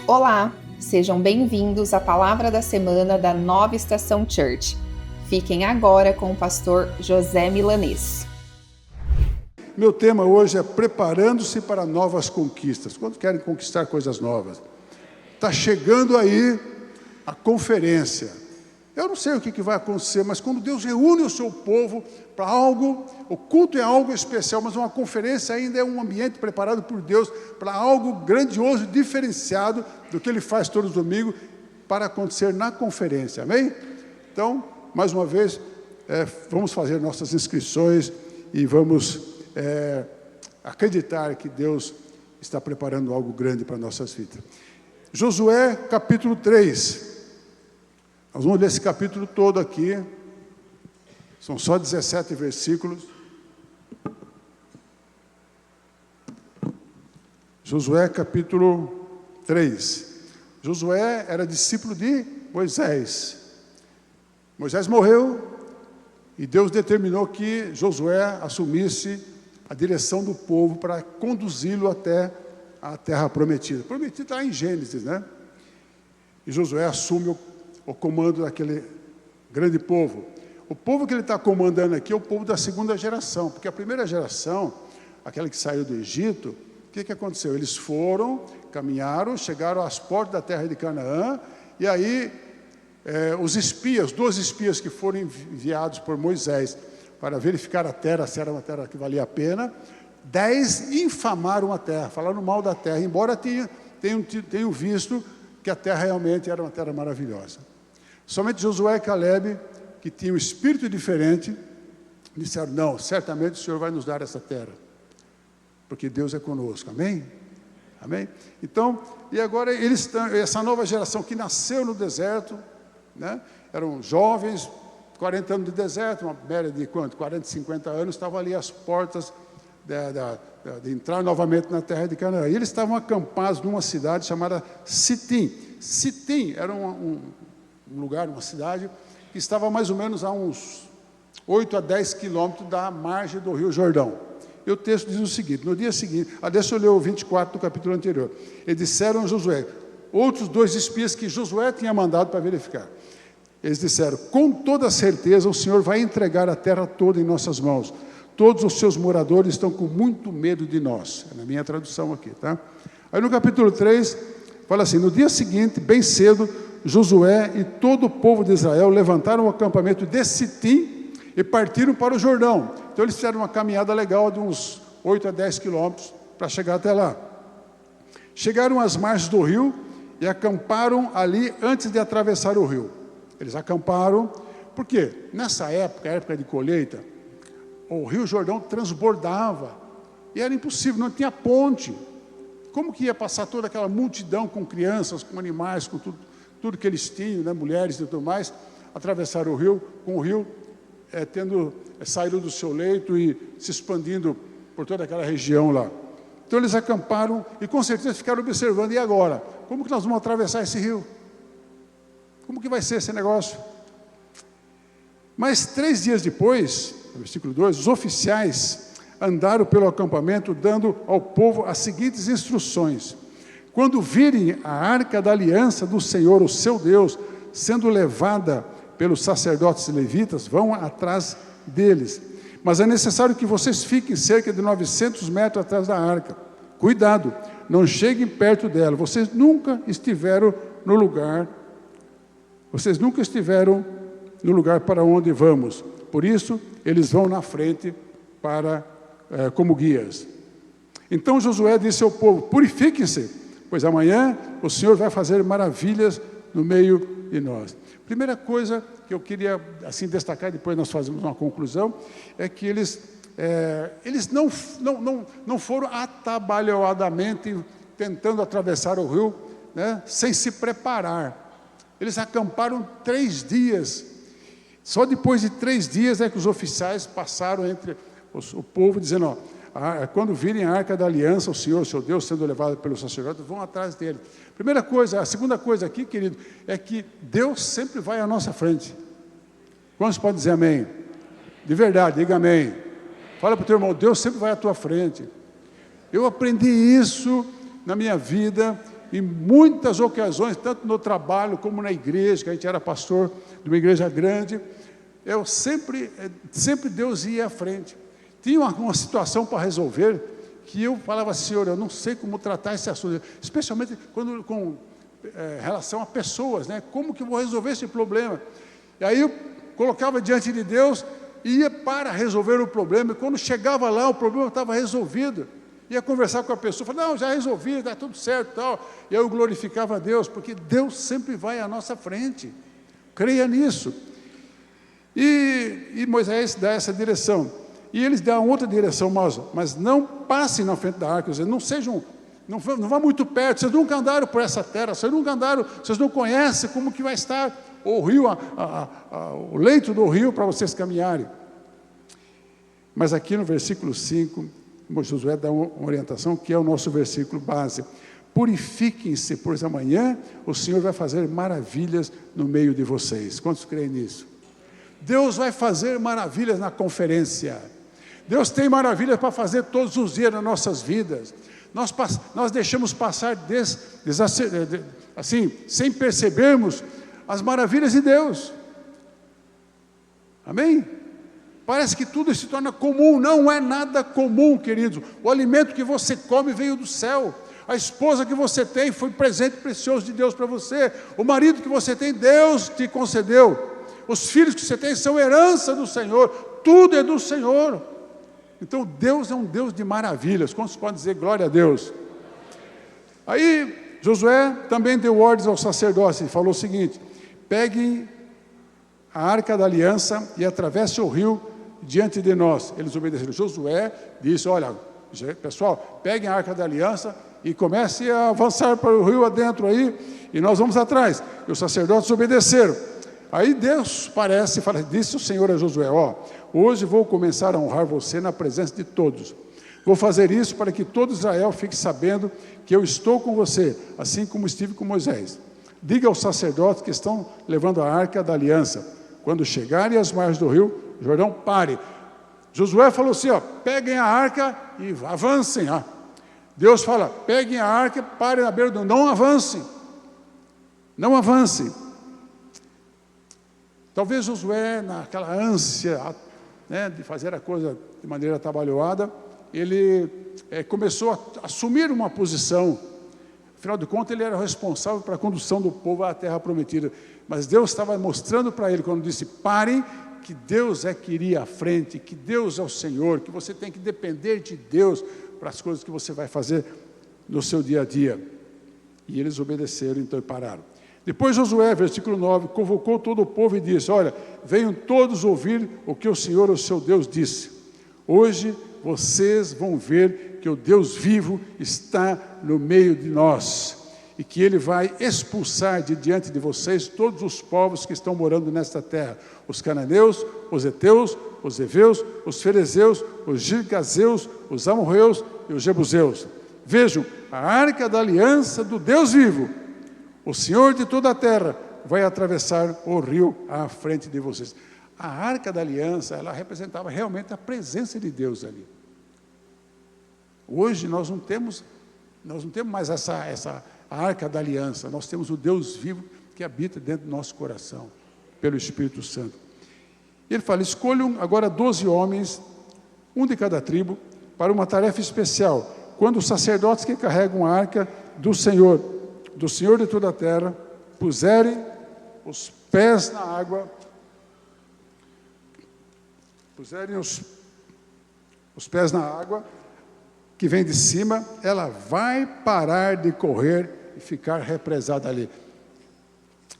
Olá, sejam bem-vindos à Palavra da Semana da Nova Estação Church. Fiquem agora com o pastor José Milanês. Meu tema hoje é preparando-se para novas conquistas. Quantos querem conquistar coisas novas? Está chegando aí a conferência. Eu não sei o que vai acontecer, mas quando Deus reúne o seu povo para algo, o culto é algo especial, mas uma conferência ainda é um ambiente preparado por Deus para algo grandioso e diferenciado do que Ele faz todos os domingos para acontecer na conferência, amém? Então, mais uma vez, vamos fazer nossas inscrições e vamos acreditar que Deus está preparando algo grande para nossas vidas. Josué capítulo 3. Nós vamos ler esse capítulo todo aqui. São só 17 versículos. Josué capítulo 3. Josué era discípulo de Moisés. Moisés morreu e Deus determinou que Josué assumisse a direção do povo para conduzi-lo até a terra prometida. Prometida está em Gênesis, né? E Josué assume o comando daquele grande povo. O povo que ele está comandando aqui é o povo da segunda geração, porque a primeira geração, aquela que saiu do Egito, o que aconteceu? Eles foram, caminharam, chegaram às portas da terra de Canaã, e aí os espias, 12 espias que foram enviados por Moisés para verificar a terra, se era uma terra que valia a pena, 10 infamaram a terra, falaram mal da terra, embora tenham visto que a terra realmente era uma terra maravilhosa. Somente Josué e Caleb, que tinham um espírito diferente, disseram: não, certamente o Senhor vai nos dar essa terra, porque Deus é conosco, amém? Amém? Então, e agora essa nova geração que nasceu no deserto, né, eram jovens, 40 anos de deserto, uma média de quanto? 40, 50 anos, estavam ali às portas de entrar novamente na terra de Canaã. E eles estavam acampados numa cidade chamada Sitim. Sitim era um lugar, uma cidade, que estava mais ou menos a uns 8 a 10 quilômetros da margem do Rio Jordão. E o texto diz o seguinte: no dia seguinte, deixa eu ler o 24 do capítulo anterior. Eles disseram a Josué, outros 2 espias que Josué tinha mandado para verificar. Eles disseram: com toda certeza o Senhor vai entregar a terra toda em nossas mãos. Todos os seus moradores estão com muito medo de nós. É na minha tradução aqui, tá? Aí no capítulo 3, fala assim: no dia seguinte, bem cedo, Josué e todo o povo de Israel levantaram o acampamento de Sitim e partiram para o Jordão. Então eles fizeram uma caminhada legal de uns 8 a 10 quilômetros para chegar até lá. Chegaram às margens do rio e acamparam ali antes de atravessar o rio. Eles acamparam, porque nessa época, época de colheita, o Rio Jordão transbordava e era impossível, não tinha ponte. Como que ia passar toda aquela multidão com crianças, com animais, com tudo que eles tinham, né, mulheres e tudo mais, atravessaram o rio, com o rio tendo saído do seu leito e se expandindo por toda aquela região lá. Então eles acamparam e com certeza ficaram observando: e agora? Como que nós vamos atravessar esse rio? Como que vai ser esse negócio? Mas 3 dias depois, no versículo 2, os oficiais andaram pelo acampamento, dando ao povo as seguintes instruções: quando virem a arca da aliança do Senhor, o seu Deus, sendo levada pelos sacerdotes e levitas, vão atrás deles. Mas é necessário que vocês fiquem cerca de 900 metros atrás da arca. Cuidado, não cheguem perto dela. Vocês nunca estiveram no lugar para onde vamos. Por isso, eles vão na frente como guias. Então Josué disse ao povo: purifiquem-se, pois amanhã o Senhor vai fazer maravilhas no meio de nós. Primeira coisa que eu queria assim destacar, depois nós fazemos uma conclusão, é que eles não foram atabalhoadamente tentando atravessar o rio, né, sem se preparar. Eles acamparam 3 dias. Só depois de 3 dias é que os oficiais passaram entre o povo, dizendo: quando virem a arca da aliança, o Senhor, seu Deus, sendo levado pelos sacerdotes, vão atrás dele. Primeira coisa, a segunda coisa aqui, querido, é que Deus sempre vai à nossa frente. Quantos podem dizer amém? De verdade, diga amém. Fala para o teu irmão: Deus sempre vai à tua frente. Eu aprendi isso na minha vida, em muitas ocasiões, tanto no trabalho como na igreja, que a gente era pastor de uma igreja grande, sempre Deus ia à frente. Tinha uma situação para resolver, que eu falava, Senhor, eu não sei como tratar esse assunto, especialmente quando com relação a pessoas, né? Como que eu vou resolver esse problema? E aí eu colocava diante de Deus, ia para resolver o problema, e quando chegava lá, o problema estava resolvido. Ia conversar com a pessoa, falava, não, já resolvi, está tudo certo e tal. E eu glorificava a Deus, porque Deus sempre vai à nossa frente. Creia nisso. E Moisés dá essa direção. E eles dão outra direção, mas não passem na frente da arca, não vá muito perto, vocês nunca andaram por essa terra, vocês não conhecem como que vai estar o rio, o leito do rio para vocês caminharem. Mas aqui no versículo 5, Josué dá uma orientação, que é o nosso versículo base. Purifiquem-se, pois amanhã o Senhor vai fazer maravilhas no meio de vocês. Quantos creem nisso? Deus vai fazer maravilhas na conferência. Deus tem maravilhas para fazer todos os dias nas nossas vidas. Nós deixamos passar assim, sem percebermos as maravilhas de Deus. Amém? Parece que tudo se torna comum. Não é nada comum, queridos. O alimento que você come veio do céu. A esposa que você tem foi presente precioso de Deus para você. O marido que você tem, Deus te concedeu. Os filhos que você tem são herança do Senhor. Tudo é do Senhor. Então Deus é um Deus de maravilhas. Quantos podem dizer glória a Deus? Aí Josué também deu ordens ao sacerdócio e falou o seguinte: peguem a arca da aliança e atravesse o rio diante de nós. Eles obedeceram. Josué disse: olha, pessoal, peguem a arca da aliança e comecem a avançar para o rio adentro aí, e nós vamos atrás. E os sacerdotes obedeceram. Aí Deus disse o Senhor a Josué: hoje vou começar a honrar você na presença de todos. Vou fazer isso para que todo Israel fique sabendo que eu estou com você, assim como estive com Moisés. Diga aos sacerdotes que estão levando a arca da aliança: quando chegarem às margens do rio Jordão, pare. Josué falou assim: peguem a arca e avancem. Deus fala: peguem a arca, parem na beira do... Não avancem. Não avancem. Talvez Josué, naquela ânsia, né, de fazer a coisa de maneira atabalhoada, ele começou a assumir uma posição. Afinal de contas, ele era responsável para a condução do povo à terra prometida. Mas Deus estava mostrando para ele, quando disse: parem, que Deus que iria à frente, que Deus é o Senhor, que você tem que depender de Deus para as coisas que você vai fazer no seu dia a dia. E eles obedeceram, então, e pararam. Depois Josué, versículo 9, convocou todo o povo e disse: olha, venham todos ouvir o que o Senhor, o seu Deus, disse. Hoje vocês vão ver que o Deus vivo está no meio de nós, e que Ele vai expulsar de diante de vocês todos os povos que estão morando nesta terra: os cananeus, os heteus, os heveus, os ferezeus, os girgazeus, os amorreus e os jebuseus. Vejam, a arca da aliança do Deus vivo, o Senhor de toda a terra, vai atravessar o rio à frente de vocês. A arca da aliança, ela representava realmente a presença de Deus ali. Hoje nós não temos mais essa arca da aliança. Nós temos o Deus vivo que habita dentro do nosso coração, pelo Espírito Santo. Ele fala: escolham agora 12 homens, um de cada tribo, para uma tarefa especial, quando os sacerdotes que carregam a arca do Senhor de toda a terra, puserem os pés na água, que vem de cima, ela vai parar de correr e ficar represada ali.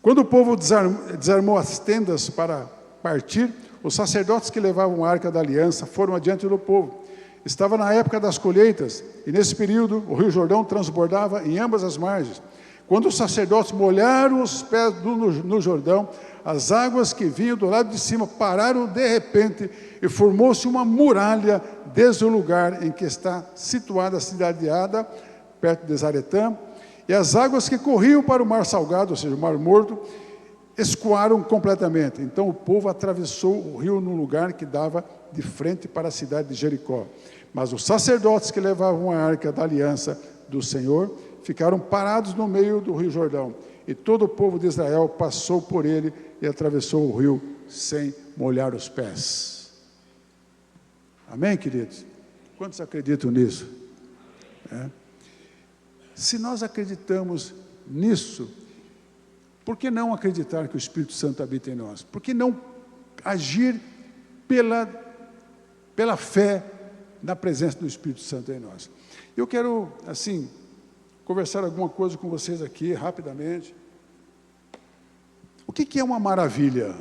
Quando o povo desarmou as tendas para partir, os sacerdotes que levavam a arca da aliança foram adiante do povo. Estava na época das colheitas, e nesse período o rio Jordão transbordava em ambas as margens. Quando os sacerdotes molharam os pés no Jordão, as águas que vinham do lado de cima pararam de repente e formou-se uma muralha desde o lugar em que está situada a cidade de Ada, perto de Zaretã, e as águas que corriam para o mar salgado, ou seja, o mar morto, escoaram completamente. Então o povo atravessou o rio num lugar que dava de frente para a cidade de Jericó. Mas os sacerdotes que levavam a arca da aliança do Senhor ficaram parados no meio do rio Jordão. E todo o povo de Israel passou por ele e atravessou o rio sem molhar os pés. Amém, queridos? Quantos acreditam nisso? Se nós acreditamos nisso, por que não acreditar que o Espírito Santo habita em nós? Por que não agir pela fé na presença do Espírito Santo em nós? Eu quero, assim, conversar alguma coisa com vocês aqui, rapidamente. O que é uma maravilha?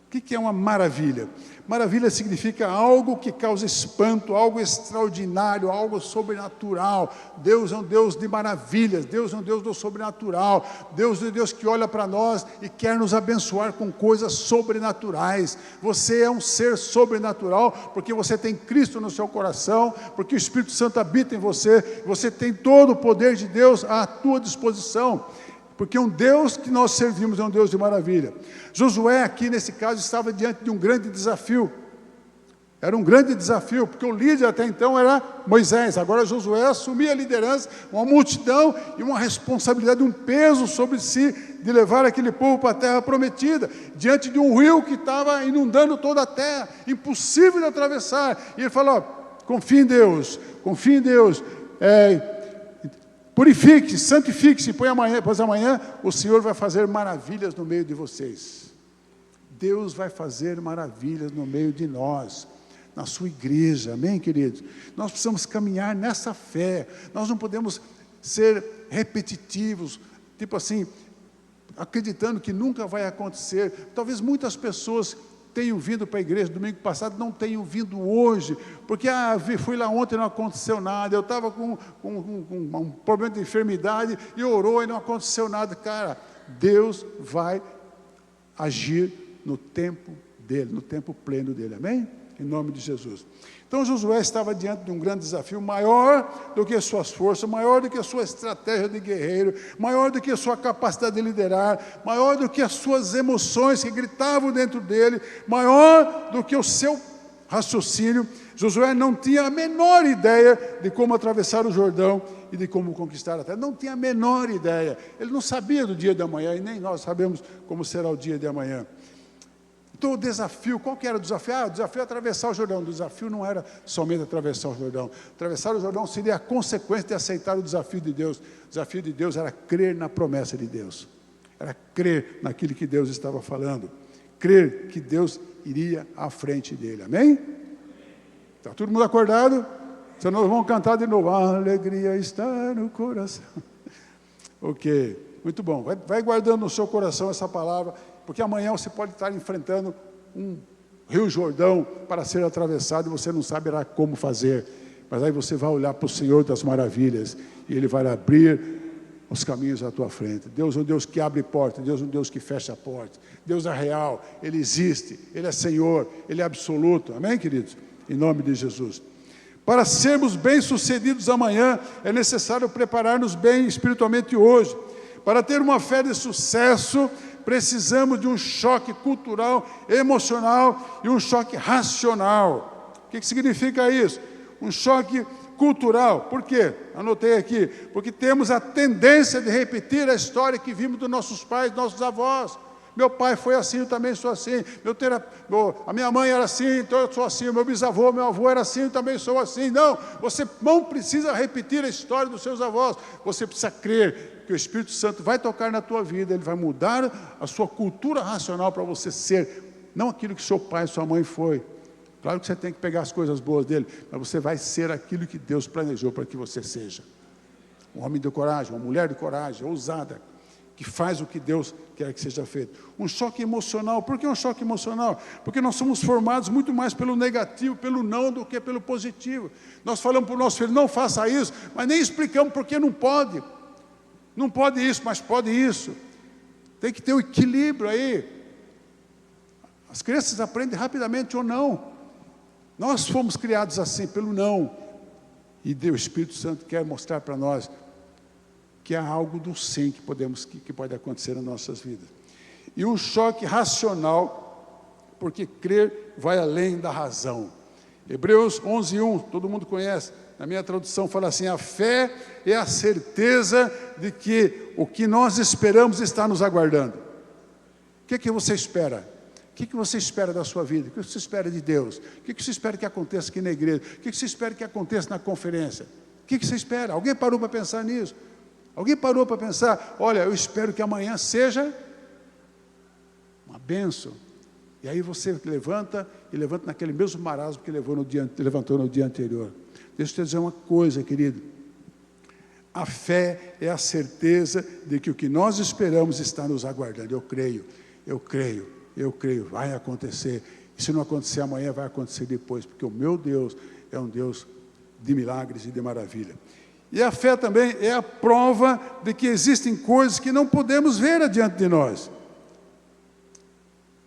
O que é uma maravilha? Maravilha significa algo que causa espanto, algo extraordinário, algo sobrenatural. Deus é um Deus de maravilhas, Deus é um Deus do sobrenatural. Deus é um Deus que olha para nós e quer nos abençoar com coisas sobrenaturais. Você é um ser sobrenatural, porque você tem Cristo no seu coração, porque o Espírito Santo habita em você, você tem todo o poder de Deus à tua disposição. Porque um Deus que nós servimos é um Deus de maravilha. Josué aqui nesse caso estava diante de um grande desafio. Era um grande desafio, porque o líder até então era Moisés. Agora Josué assumia a liderança, uma multidão e uma responsabilidade, um peso sobre si, de levar aquele povo para a terra prometida, diante de um rio que estava inundando toda a terra, impossível de atravessar. E ele falou: confie em Deus, purifique-se, santifique-se, pois amanhã o Senhor vai fazer maravilhas no meio de vocês. Deus vai fazer maravilhas no meio de nós, na sua igreja, amém, queridos? Nós precisamos caminhar nessa fé, nós não podemos ser repetitivos, tipo assim, acreditando que nunca vai acontecer. Talvez muitas pessoas tenham vindo para a igreja domingo passado, não tenham vindo hoje, porque fui lá ontem e não aconteceu nada, eu estava com um problema de enfermidade e orou e não aconteceu nada. Cara, Deus vai agir no tempo dele, no tempo pleno dele, amém? Em nome de Jesus. Então Josué estava diante de um grande desafio, maior do que as suas forças, maior do que a sua estratégia de guerreiro, maior do que a sua capacidade de liderar, maior do que as suas emoções que gritavam dentro dele, maior do que o seu raciocínio. Josué não tinha a menor ideia de como atravessar o Jordão e de como conquistar a terra. Não tinha a menor ideia. Ele não sabia do dia de amanhã, e nem nós sabemos como será o dia de amanhã. Então o desafio, qual que era o desafio? O desafio é atravessar o Jordão. O desafio não era somente atravessar o Jordão. Atravessar o Jordão seria a consequência de aceitar o desafio de Deus. O desafio de Deus era crer na promessa de Deus. Era crer naquilo que Deus estava falando. Crer que Deus iria à frente dele. Amém? Está todo mundo acordado? Senão nós vamos cantar de novo. A alegria está no coração. Ok, muito bom. Vai guardando no seu coração essa palavra, porque amanhã você pode estar enfrentando um Rio Jordão para ser atravessado e você não saberá como fazer. Mas aí você vai olhar para o Senhor das maravilhas e Ele vai abrir os caminhos à tua frente. Deus é um Deus que abre portas, Deus é um Deus que fecha portas. Deus é real, Ele existe, Ele é Senhor, Ele é absoluto. Amém, queridos? Em nome de Jesus. Para sermos bem-sucedidos amanhã, é necessário preparar-nos bem espiritualmente hoje. Para ter uma fé de sucesso, precisamos de um choque cultural, emocional e um choque racional. O que significa isso? Um choque cultural. Por quê? Anotei aqui. Porque temos a tendência de repetir a história que vimos dos nossos pais, dos nossos avós. Meu pai foi assim, eu também sou assim. A minha mãe era assim, então eu sou assim. Meu bisavô, meu avô era assim, eu também sou assim. Não, você não precisa repetir a história dos seus avós. Você precisa crer que o Espírito Santo vai tocar na tua vida, ele vai mudar a sua cultura racional para você ser, não aquilo que seu pai e sua mãe foi. Claro que você tem que pegar as coisas boas dele, mas você vai ser aquilo que Deus planejou para que você seja. Um homem de coragem, uma mulher de coragem, ousada, que faz o que Deus quer que seja feito. Um choque emocional. Por que um choque emocional? Porque nós somos formados muito mais pelo negativo, pelo não, do que pelo positivo. Nós falamos para o nosso filho, não faça isso, mas nem explicamos por que não pode. Não pode isso, mas pode isso. Tem que ter o equilíbrio aí. As crianças aprendem rapidamente ou não. Nós fomos criados assim, pelo não. E o Espírito Santo quer mostrar para nós que há algo do sim que pode acontecer nas nossas vidas. E um choque racional, porque crer vai além da razão. Hebreus 11:1, todo mundo conhece. na minha tradução fala assim: a fé é a certeza de que o que nós esperamos está nos aguardando. O que você espera? O que você espera da sua vida? O que você espera de Deus? O que você espera que aconteça aqui na igreja? O que você espera que aconteça na conferência? O que você espera? Alguém parou para pensar nisso? Alguém parou para pensar: olha, eu espero que amanhã seja uma bênção. E aí você levanta naquele mesmo marasmo que levantou no dia anterior. Deixa eu te dizer uma coisa, querido. A fé é a certeza de que o que nós esperamos está nos aguardando. Eu creio, vai acontecer. E se não acontecer amanhã, vai acontecer depois, porque o meu Deus é um Deus de milagres e de maravilha. E a fé também é a prova de que existem coisas que não podemos ver adiante de nós.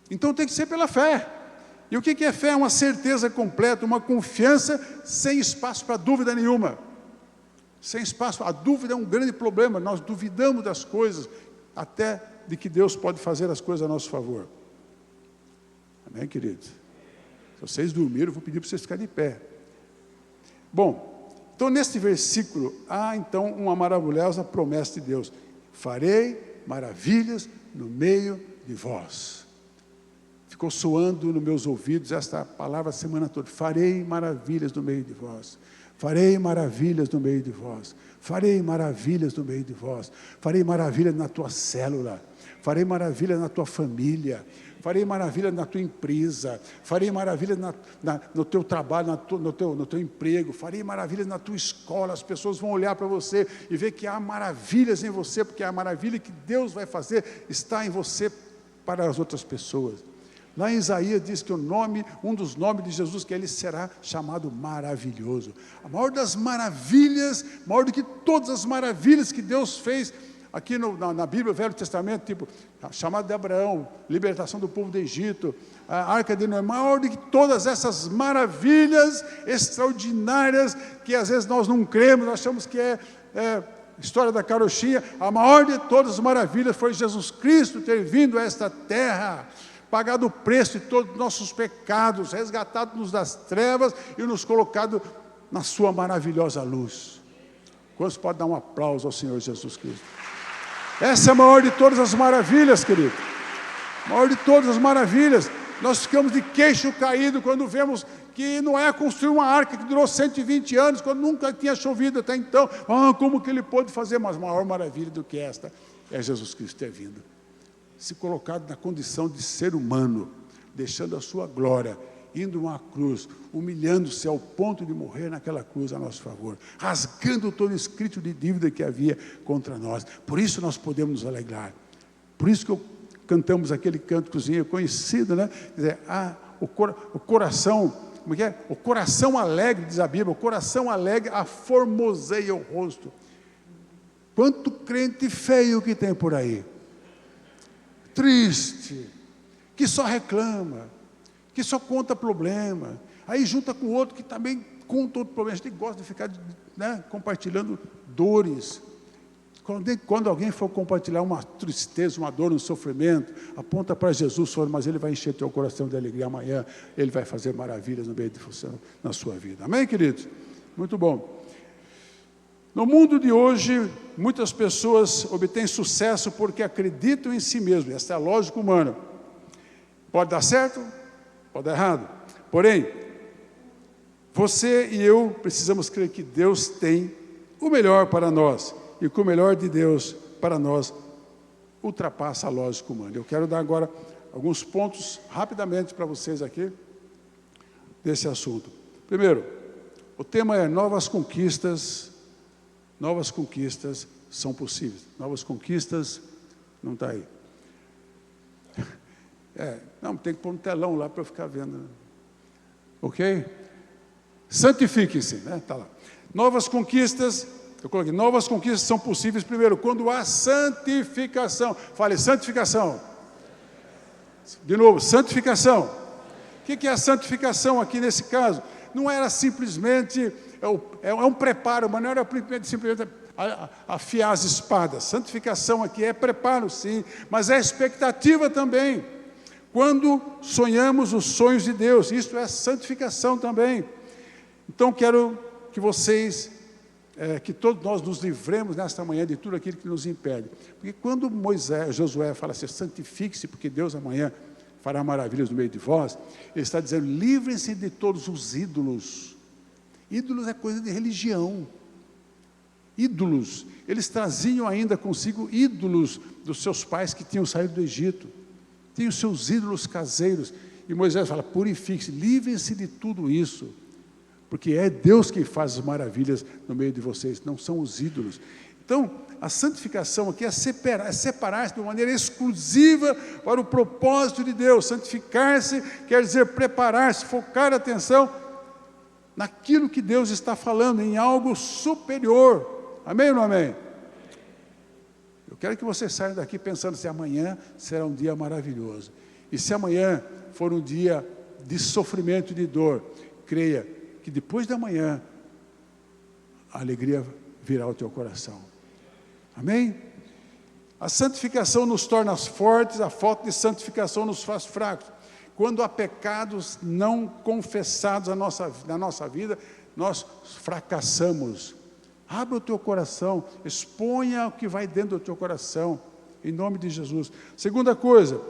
Então tem que ser pela fé. E o que é fé? É uma certeza completa, uma confiança sem espaço para dúvida nenhuma. Sem espaço, a dúvida é um grande problema. Nós duvidamos das coisas, até de que Deus pode fazer as coisas a nosso favor. Amém, queridos? Se vocês dormiram, eu vou pedir para vocês ficarem de pé. Bom, então neste versículo há então uma maravilhosa promessa de Deus: farei maravilhas no meio de vós. Ficou soando nos meus ouvidos esta palavra a semana toda: farei maravilhas no meio de vós. Farei maravilhas no meio de vós. Farei maravilhas no meio de vós. Farei maravilhas na tua célula. Farei maravilhas na tua família. Farei maravilhas na tua empresa. Farei maravilhas no teu trabalho, no teu emprego. Farei maravilhas na tua escola. As pessoas vão olhar para você e ver que há maravilhas em você, porque a maravilha que Deus vai fazer está em você para as outras pessoas. Lá em Isaías diz que um dos nomes de Jesus, que ele será chamado maravilhoso. A maior das maravilhas, maior do que todas as maravilhas que Deus fez aqui na Bíblia, o Velho Testamento, tipo a chamada de Abraão, libertação do povo do Egito, a Arca de Noé, maior do que todas essas maravilhas extraordinárias que às vezes nós não cremos, nós achamos que é história da carochinha. A maior de todas as maravilhas foi Jesus Cristo ter vindo a esta terra, pagado o preço de todos os nossos pecados, resgatado-nos das trevas e nos colocado na sua maravilhosa luz. Quantos podem dar um aplauso ao Senhor Jesus Cristo? Essa é a maior de todas as maravilhas, querido. A maior de todas as maravilhas. Nós ficamos de queixo caído quando vemos que Noé construiu uma arca que durou 120 anos, quando nunca tinha chovido até então. Como que ele pôde fazer? Mas maior maravilha do que esta é Jesus Cristo ter vindo, se colocado na condição de ser humano, deixando a sua glória, indo a uma cruz, humilhando-se ao ponto de morrer naquela cruz a nosso favor, rasgando todo o escrito de dívida que havia contra nós. Por isso nós podemos nos alegrar. Por isso que cantamos aquele cânticozinho conhecido, né? Quer dizer, o coração, como é que é? O coração alegre, diz a Bíblia, o coração alegre aformoseia o rosto. Quanto crente feio que tem por aí, triste, que só reclama, que só conta problema, aí junta com outro que também conta outro problema. A gente gosta de ficar compartilhando dores. Quando alguém for compartilhar uma tristeza, uma dor, um sofrimento, aponta para Jesus, Senhor, mas Ele vai encher teu coração de alegria. Amanhã Ele vai fazer maravilhas no meio de você, na sua vida. Amém, queridos? Muito bom. No mundo de hoje, muitas pessoas obtêm sucesso porque acreditam em si mesmas. Essa é a lógica humana. Pode dar certo, pode dar errado. Porém, você e eu precisamos crer que Deus tem o melhor para nós. E que o melhor de Deus para nós ultrapassa a lógica humana. Eu quero dar agora alguns pontos rapidamente para vocês aqui desse assunto. Primeiro, o tema é novas conquistas. Novas conquistas são possíveis. Novas conquistas, não está aí. Não, tem que pôr um telão lá para eu ficar vendo. Ok? Santifiquem-se, né? Está lá. Novas conquistas, eu coloquei, novas conquistas são possíveis, primeiro, quando há santificação. Fale, santificação. De novo, santificação. O que é a santificação aqui nesse caso? Não era simplesmente, é um preparo, mas não era simplesmente afiar as espadas. Santificação aqui é preparo, sim, mas é expectativa também. Quando sonhamos os sonhos de Deus, isso é santificação também. Então quero que vocês, que todos nós nos livremos nesta manhã de tudo aquilo que nos impede. Porque quando Josué fala assim, santifique-se, porque Deus amanhã fará maravilhas no meio de vós, ele está dizendo, livrem-se de todos os ídolos. Ídolos é coisa de religião. Ídolos, eles traziam ainda consigo ídolos dos seus pais que tinham saído do Egito. Tinham os seus ídolos caseiros. E Moisés fala, purifique-se, livrem-se de tudo isso. Porque é Deus quem faz as maravilhas no meio de vocês, não são os ídolos. Então, a santificação aqui é separar-se de uma maneira exclusiva para o propósito de Deus. Santificar-se quer dizer preparar-se, focar a atenção naquilo que Deus está falando, em algo superior. Amém ou não amém? Eu quero que você saia daqui pensando se amanhã será um dia maravilhoso. E se amanhã for um dia de sofrimento e de dor, creia que depois da manhã a alegria virá ao teu coração. Amém? A santificação nos torna fortes, a falta de santificação nos faz fracos. Quando há pecados não confessados na nossa vida, nós fracassamos. Abra o teu coração, exponha o que vai dentro do teu coração, em nome de Jesus. Segunda coisa,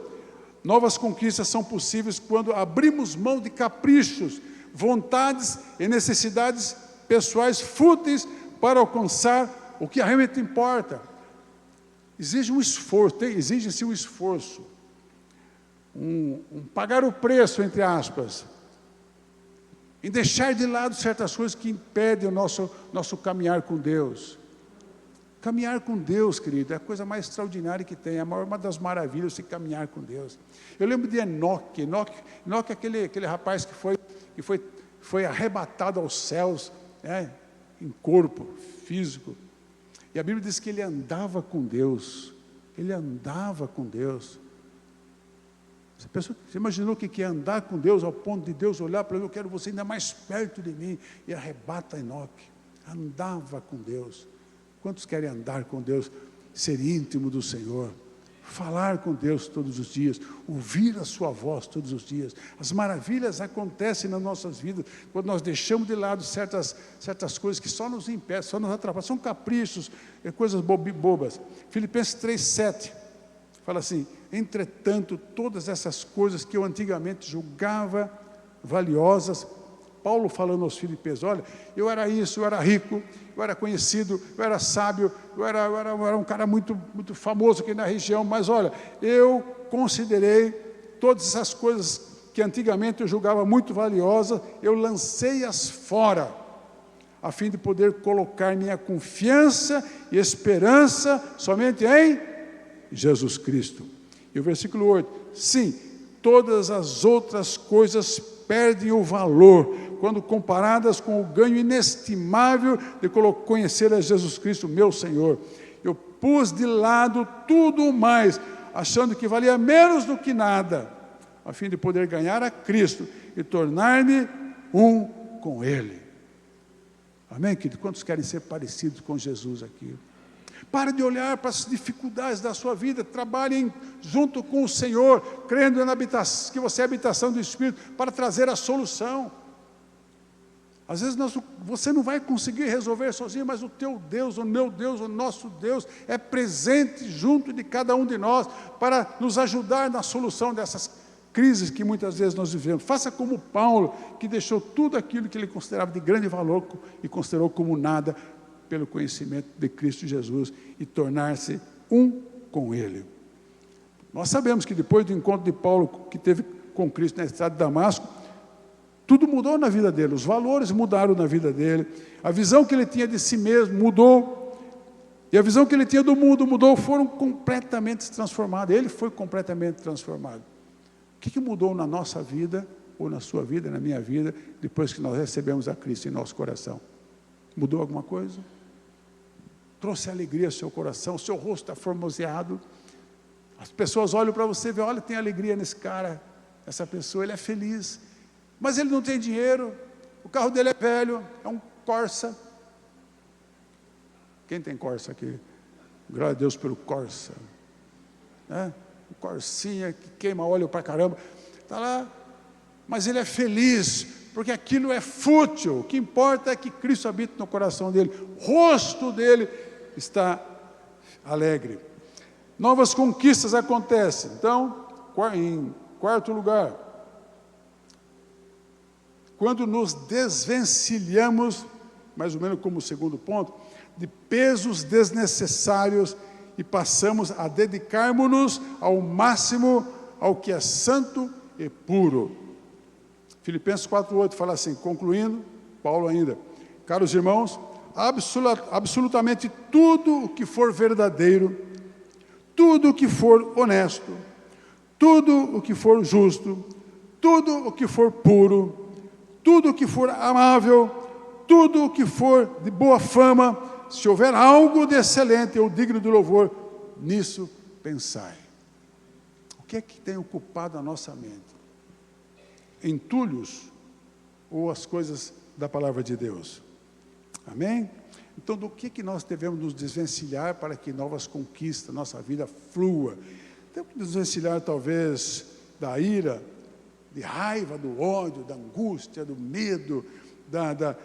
novas conquistas são possíveis quando abrimos mão de caprichos, vontades e necessidades pessoais fúteis para alcançar o que realmente importa. Exige um esforço, exige-se um esforço, pagar o preço, entre aspas, em deixar de lado certas coisas que impedem o nosso caminhar com Deus. Caminhar com Deus, querido, é a coisa mais extraordinária que tem, uma das maravilhas de caminhar com Deus. Eu lembro de Enoque é aquele rapaz que foi arrebatado aos céus, em corpo físico. E a Bíblia diz que ele andava com Deus. Ele andava com Deus. Você imaginou o que é andar com Deus, ao ponto de Deus olhar para ele, eu quero você ainda mais perto de mim, e arrebata Enoque. Andava com Deus. Quantos querem andar com Deus, ser íntimo do Senhor, falar com Deus todos os dias, ouvir a sua voz todos os dias? As maravilhas acontecem nas nossas vidas, quando nós deixamos de lado certas coisas que só nos impedem, só nos atrapalham, são caprichos, coisas bobas. Filipenses 3,7, fala assim, entretanto, todas essas coisas que eu antigamente julgava valiosas, Paulo falando aos filipenses, olha, eu era isso, eu era rico, eu era conhecido, eu era sábio, eu era um cara muito, muito famoso aqui na região, mas olha, eu considerei todas essas coisas que antigamente eu julgava muito valiosas, eu lancei-as fora, a fim de poder colocar minha confiança e esperança somente em Jesus Cristo. E o versículo 8, sim, todas as outras coisas perdem o valor, quando comparadas com o ganho inestimável de conhecer a Jesus Cristo, meu Senhor. Eu pus de lado tudo mais, achando que valia menos do que nada, a fim de poder ganhar a Cristo e tornar-me um com Ele. Amém, querido? Quantos querem ser parecidos com Jesus aqui? Pare de olhar para as dificuldades da sua vida, trabalhem junto com o Senhor, crendo que você é a habitação do Espírito, para trazer a solução. Às vezes você não vai conseguir resolver sozinho, mas o teu Deus, o meu Deus, o nosso Deus, é presente junto de cada um de nós, para nos ajudar na solução dessas crises que muitas vezes nós vivemos. Faça como Paulo, que deixou tudo aquilo que ele considerava de grande valor, e considerou como nada, pelo conhecimento de Cristo Jesus, e tornar-se um com Ele. Nós sabemos que depois do encontro de Paulo, que teve com Cristo na estrada de Damasco, tudo mudou na vida dele, os valores mudaram na vida dele, a visão que ele tinha de si mesmo mudou, e a visão que ele tinha do mundo mudou, foram completamente transformadas, ele foi completamente transformado. O que mudou na nossa vida, ou na sua vida, na minha vida, depois que nós recebemos a Cristo em nosso coração? Mudou alguma coisa? Trouxe alegria ao seu coração, o seu rosto está formoseado, as pessoas olham para você e veem, olha, tem alegria nesse cara, essa pessoa, ele é feliz, mas ele não tem dinheiro, o carro dele é velho, é um Corsa. Quem tem Corsa aqui? Glória a Deus pelo Corsa, um Corsinha que queima óleo para caramba, está lá, mas ele é feliz, porque aquilo é fútil. O que importa é que Cristo habita no coração dele, o rosto dele está alegre. Novas conquistas acontecem. Então, em quarto lugar, quando nos desvencilhamos, mais ou menos como o segundo ponto, de pesos desnecessários e passamos a dedicarmos-nos ao máximo ao que é santo e puro. Filipenses 4:8 fala assim, concluindo, Paulo ainda: caros irmãos, absolutamente tudo o que for verdadeiro, tudo o que for honesto, tudo o que for justo, tudo o que for puro, tudo o que for amável, tudo o que for de boa fama, se houver algo de excelente ou digno de louvor, nisso pensai. O que é que tem ocupado a nossa mente? Entulhos ou as coisas da palavra de Deus? Amém? Então, do que nós devemos nos desvencilhar para que novas conquistas, nossa vida flua? Temos que nos desvencilhar, talvez, da ira, de raiva, do ódio, da angústia, do medo, da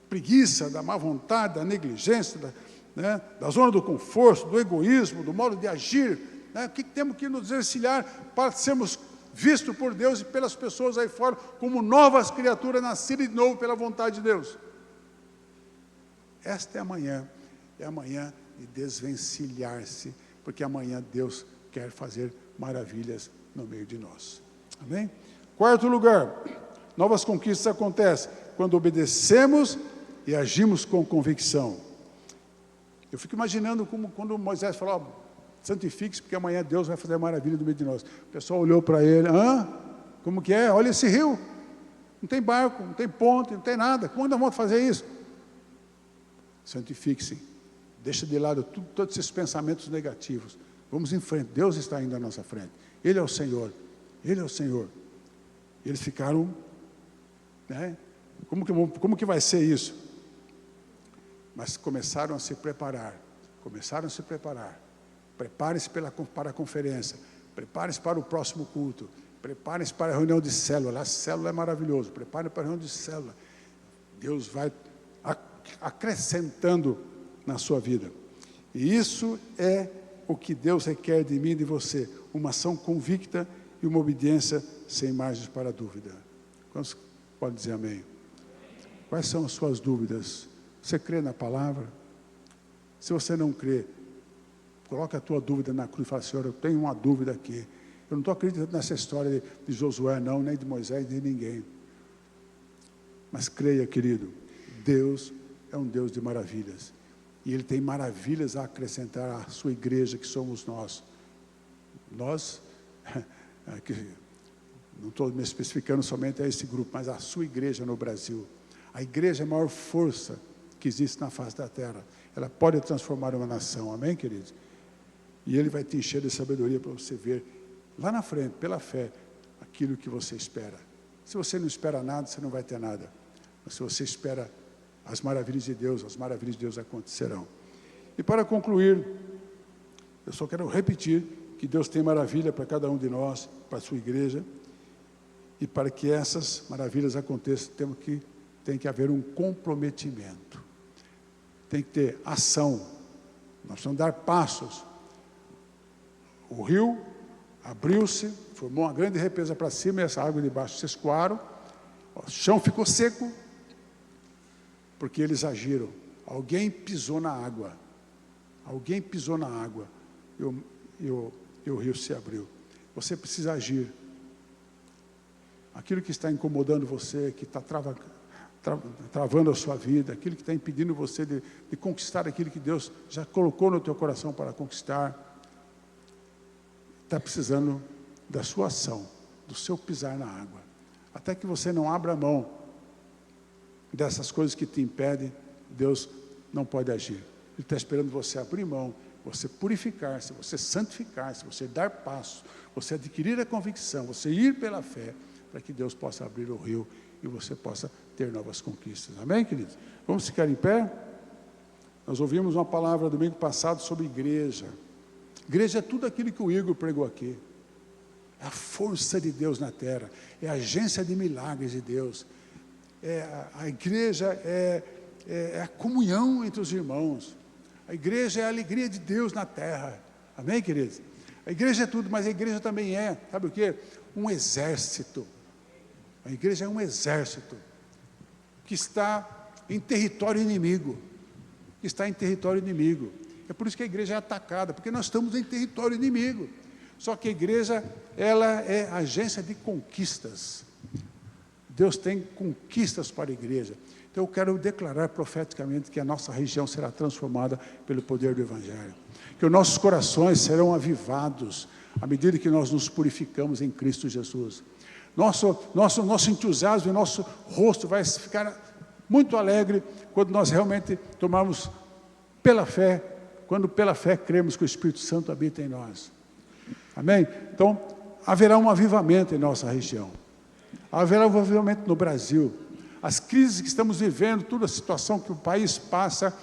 preguiça, da má vontade, da negligência, da zona do conforto, do egoísmo, do modo de agir. O que temos que nos desvencilhar para sermos vistos por Deus e pelas pessoas aí fora como novas criaturas nascidas de novo pela vontade de Deus? Esta é a manhã de desvencilhar-se, porque amanhã Deus quer fazer maravilhas no meio de nós. Amém? Quarto lugar, novas conquistas acontecem quando obedecemos e agimos com convicção. Eu fico imaginando como quando Moisés falou, santifique-se, porque amanhã Deus vai fazer maravilha no meio de nós. O pessoal olhou para ele, como que é? Olha esse rio, não tem barco, não tem ponte, não tem nada, como nós vamos fazer isso? Santifique-se, deixa de lado todos esses pensamentos negativos, vamos em frente, Deus está indo à nossa frente, Ele é o Senhor, Ele é o Senhor. Eles ficaram, como que vai ser isso? Mas começaram a se preparar, preparem-se para a conferência, preparem-se para o próximo culto, preparem-se para a reunião de célula, a célula é maravilhoso, preparem para a reunião de célula, Deus vai acrescentando na sua vida, e isso é o que Deus requer de mim e de você, uma ação convicta e uma obediência sem margens para dúvida. Quantos podem dizer amém? Quais são as suas dúvidas? Você crê na palavra? Se você não crê, coloca a tua dúvida na cruz e fala, Senhor, eu tenho uma dúvida aqui, eu não estou acreditando nessa história de Josué não, nem de Moisés, nem de ninguém, mas creia, querido, Deus é um Deus de maravilhas, e Ele tem maravilhas a acrescentar à sua igreja, que somos nós, não estou me especificando somente a esse grupo, mas a sua igreja no Brasil. A igreja é a maior força que existe na face da terra, ela pode transformar uma nação, amém, queridos? E Ele vai te encher de sabedoria para você ver lá na frente, pela fé, aquilo que você espera. Se você não espera nada, você não vai ter nada, mas se você espera as maravilhas de Deus, as maravilhas de Deus acontecerão. E para concluir, eu só quero repetir que Deus tem maravilha para cada um de nós, para a sua igreja, e para que essas maravilhas aconteçam, tem que haver um comprometimento, tem que ter ação, nós precisamos dar passos. O rio abriu-se, formou uma grande represa para cima, e essa água de baixo se escoaram, o chão ficou seco, porque eles agiram. Alguém pisou na água, e o rio se abriu. Você precisa agir. Aquilo que está incomodando você, que está travando a sua vida, aquilo que está impedindo você de conquistar aquilo que Deus já colocou no teu coração para conquistar, está precisando da sua ação, do seu pisar na água. Até que você não abra mão dessas coisas que te impedem, Deus não pode agir. Ele está esperando você abrir mão, você purificar-se, você santificar-se, você dar passos, você adquirir a convicção, você ir pela fé, para que Deus possa abrir o rio e você possa ter novas conquistas. Amém, queridos? Vamos ficar em pé? Nós ouvimos uma palavra domingo passado sobre igreja. Igreja é tudo aquilo que o Igor pregou aqui. É a força de Deus na terra, é a agência de milagres de Deus. A igreja é a comunhão entre os irmãos. A igreja é a alegria de Deus na terra. Amém, queridos? A igreja é tudo, mas a igreja também sabe o quê? Um exército. A igreja é um exército que está em território inimigo. É por isso que a igreja é atacada, porque nós estamos em território inimigo. Só que a igreja, ela é agência de conquistas. Deus tem conquistas para a igreja. Então eu quero declarar profeticamente que a nossa região será transformada pelo poder do Evangelho. Que os nossos corações serão avivados à medida que nós nos purificamos em Cristo Jesus. Nosso entusiasmo e nosso rosto vai ficar muito alegre quando nós realmente tomarmos pela fé, quando pela fé cremos que o Espírito Santo habita em nós. Amém? Então, haverá um avivamento em nossa região. Haverá um avivamento no Brasil. As crises que estamos vivendo, toda a situação que o país passa,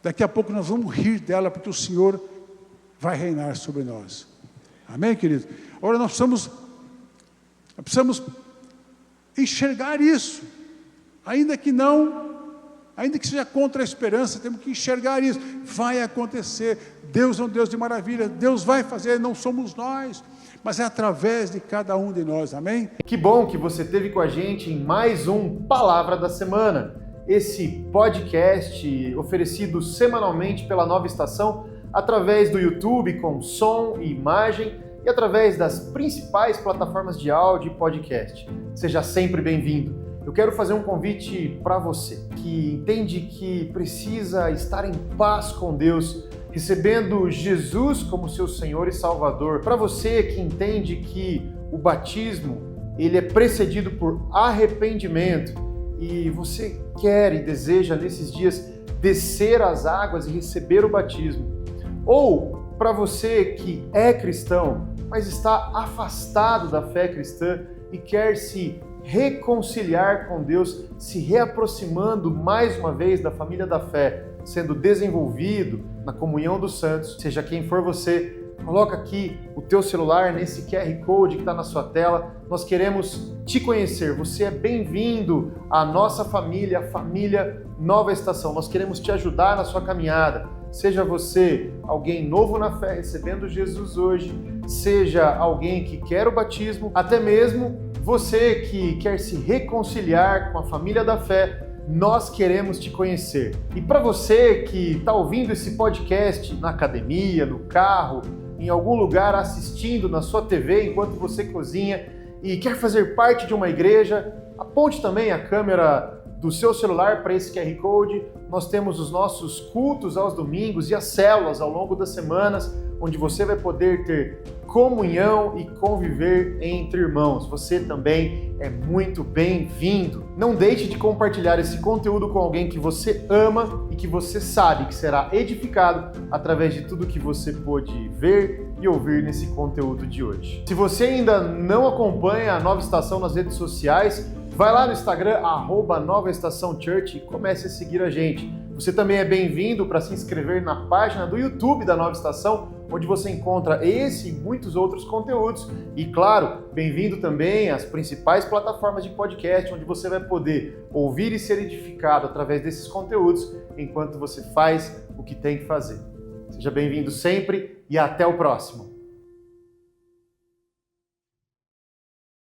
daqui a pouco nós vamos rir dela, porque o Senhor vai reinar sobre nós. Amém, querido? Agora nós precisamos enxergar isso, ainda que seja contra a esperança, temos que enxergar isso. Vai acontecer. Deus é um Deus de maravilha. Deus vai fazer, não somos nós, mas é através de cada um de nós. Amém? Que bom que você esteve com a gente em mais um Palavra da Semana. Esse podcast oferecido semanalmente pela Nova Estação, através do YouTube com som e imagem e através das principais plataformas de áudio e podcast. Seja sempre bem-vindo. Eu quero fazer um convite para você que entende que precisa estar em paz com Deus, recebendo Jesus como seu Senhor e Salvador. Para você que entende que o batismo ele é precedido por arrependimento e você quer e deseja nesses dias descer as águas e receber o batismo. Ou para você que é cristão, mas está afastado da fé cristã e quer se reconciliar com Deus, se reaproximando mais uma vez da família da fé, sendo desenvolvido na comunhão dos santos. Seja quem for você, coloca aqui o teu celular nesse QR Code que está na sua tela. Nós queremos te conhecer. Você é bem-vindo à nossa família, a família Nova Estação. Nós queremos te ajudar na sua caminhada. Seja você alguém novo na fé, recebendo Jesus hoje, seja alguém que quer o batismo, até mesmo você que quer se reconciliar com a família da fé, nós queremos te conhecer. E para você que está ouvindo esse podcast na academia, no carro, em algum lugar assistindo na sua TV enquanto você cozinha e quer fazer parte de uma igreja, aponte também a câmera do seu celular para esse QR Code. Nós temos os nossos cultos aos domingos e as células ao longo das semanas, onde você vai poder ter comunhão e conviver entre irmãos. Você também é muito bem-vindo. Não deixe de compartilhar esse conteúdo com alguém que você ama e que você sabe que será edificado através de tudo que você pôde ver e ouvir nesse conteúdo de hoje. Se você ainda não acompanha a Nova Estação nas redes sociais, vai lá no Instagram, @Nova Estação Church, e comece a seguir a gente. Você também é bem-vindo para se inscrever na página do YouTube da Nova Estação, onde você encontra esse e muitos outros conteúdos. E, claro, bem-vindo também às principais plataformas de podcast, onde você vai poder ouvir e ser edificado através desses conteúdos, enquanto você faz o que tem que fazer. Seja bem-vindo sempre e até o próximo.